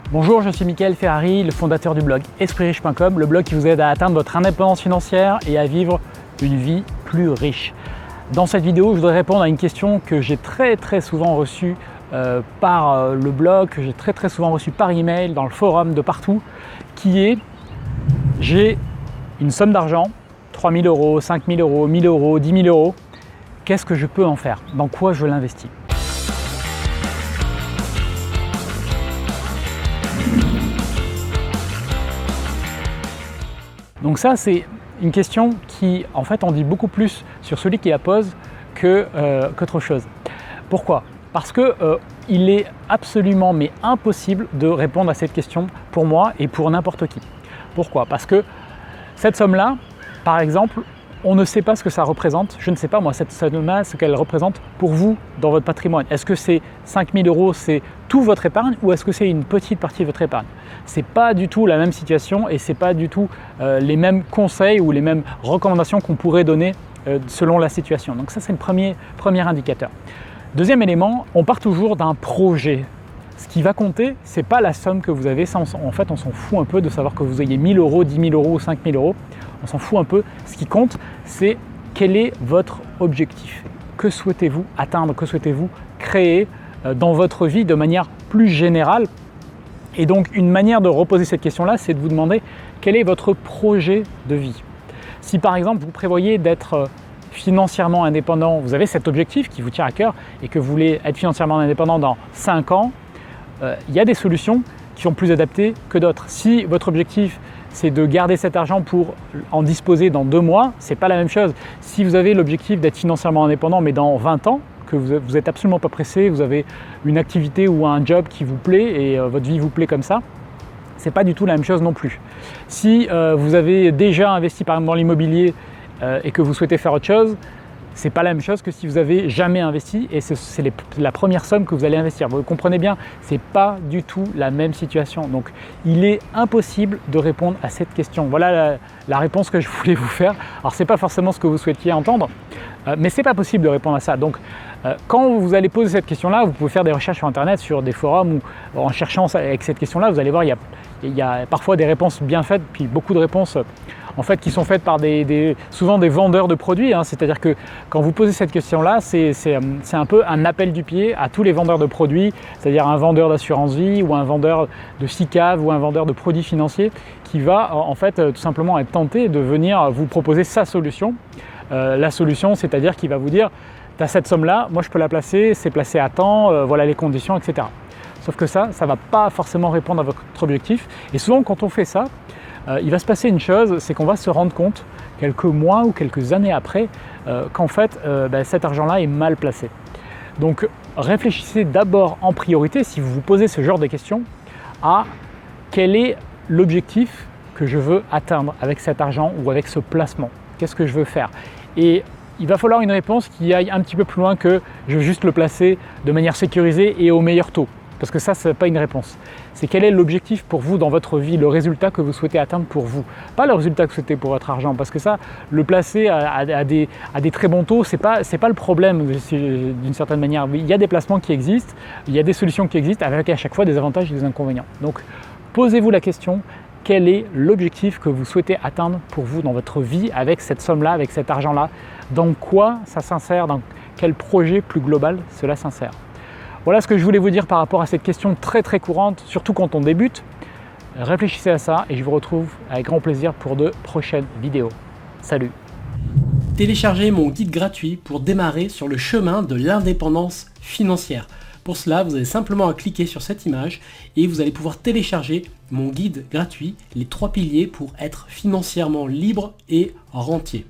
Bonjour, je suis Mickaël Ferrari, le fondateur du blog EspritRiche.com, le blog qui vous aide à atteindre votre indépendance financière et à vivre une vie plus riche. Dans cette vidéo, je voudrais répondre à une question que j'ai très souvent reçue par le blog, que j'ai très souvent reçue par email, dans le forum, de partout, qui est: j'ai une somme d'argent, 3 000 euros, 5 000 euros, 1 000 euros, 10 000 euros, qu'est-ce que je peux en faire? Dans quoi je l'investis? Donc ça, c'est une question qui, en fait, en dit beaucoup plus sur celui qui la pose qu'autre chose. Pourquoi? Parce que il est absolument impossible de répondre à cette question pour moi et pour n'importe qui. Pourquoi? Parce que cette somme-là, par exemple, on ne sait pas ce que ça représente. Je ne sais pas, moi, cette somme-là, ce qu'elle représente pour vous dans votre patrimoine. Est-ce que c'est 5 000 euros, c'est tout votre épargne, ou est-ce que c'est une petite partie de votre épargne? C'est pas du tout la même situation et c'est pas du tout les mêmes conseils ou les mêmes recommandations qu'on pourrait donner selon la situation. Donc ça, c'est le premier indicateur. Deuxième élément, on part toujours d'un projet. Ce qui va compter, c'est pas la somme que vous avez. Ça, en fait, on s'en fout un peu de savoir que vous ayez 1 000 euros, 10 000 euros ou 5 000 euros. On s'en fout un peu. Ce qui compte, c'est quel est votre objectif. Que souhaitez-vous atteindre? Que souhaitez-vous créer dans votre vie de manière plus générale? Et donc, une manière de reposer cette question-là, c'est de vous demander quel est votre projet de vie. Si par exemple, vous prévoyez d'être financièrement indépendant, vous avez cet objectif qui vous tient à cœur et que vous voulez être financièrement indépendant dans 5 ans, il y a des solutions qui sont plus adaptées que d'autres. Si votre objectif, c'est de garder cet argent pour en disposer dans 2 mois, ce n'est pas la même chose. Si vous avez l'objectif d'être financièrement indépendant, mais dans 20 ans, que vous n'êtes absolument pas pressé, vous avez une activité ou un job qui vous plaît et votre vie vous plaît comme ça, c'est pas du tout la même chose non plus. Si vous avez déjà investi par exemple dans l'immobilier et que vous souhaitez faire autre chose, c'est pas la même chose que si vous avez jamais investi et c'est la première somme que vous allez investir. Vous comprenez bien, c'est pas du tout la même situation. Donc il est impossible de répondre à cette question. Voilà la réponse que je voulais vous faire. Alors c'est pas forcément ce que vous souhaitiez entendre, mais c'est pas possible de répondre à ça. Donc quand vous allez poser cette question-là, vous pouvez faire des recherches sur internet, sur des forums, ou en cherchant avec cette question-là, vous allez voir, il y a parfois des réponses bien faites, puis beaucoup de réponses en fait, qui sont faites par souvent des vendeurs de produits. C'est-à-dire que quand vous posez cette question-là, c'est un peu un appel du pied à tous les vendeurs de produits, c'est-à-dire un vendeur d'assurance vie ou un vendeur de SICAV ou un vendeur de produits financiers qui va en fait tout simplement être tenté de venir vous proposer sa solution. La solution, c'est-à-dire qu'il va vous dire: tu as cette somme-là, moi je peux la placer, c'est placé à temps, voilà les conditions, etc. Sauf que ça ne va pas forcément répondre à votre objectif. Et souvent, quand on fait ça, il va se passer une chose, c'est qu'on va se rendre compte quelques mois ou quelques années après qu'en fait cet argent-là est mal placé. Donc réfléchissez d'abord en priorité, si vous vous posez ce genre de questions, à quel est l'objectif que je veux atteindre avec cet argent ou avec ce placement. Qu'est-ce que je veux faire? Et il va falloir une réponse qui aille un petit peu plus loin que je veux juste le placer de manière sécurisée et au meilleur taux. Parce que ça, ce n'est pas une réponse. C'est quel est l'objectif pour vous dans votre vie, le résultat que vous souhaitez atteindre pour vous. Pas le résultat que vous souhaitez pour votre argent, parce que ça, le placer à des très bons taux, c'est pas le problème d'une certaine manière. Il y a des placements qui existent, il y a des solutions qui existent, avec à chaque fois des avantages et des inconvénients. Donc, posez-vous la question, quel est l'objectif que vous souhaitez atteindre pour vous dans votre vie avec cette somme-là, avec cet argent-là? Dans quoi ça s'insère? Dans quel projet plus global cela s'insère? Voilà ce que je voulais vous dire par rapport à cette question très courante, surtout quand on débute. Réfléchissez à ça et je vous retrouve avec grand plaisir pour de prochaines vidéos. Salut! Téléchargez mon guide gratuit pour démarrer sur le chemin de l'indépendance financière. Pour cela, vous avez simplement à cliquer sur cette image et vous allez pouvoir télécharger mon guide gratuit, les 3 piliers pour être financièrement libre et rentier.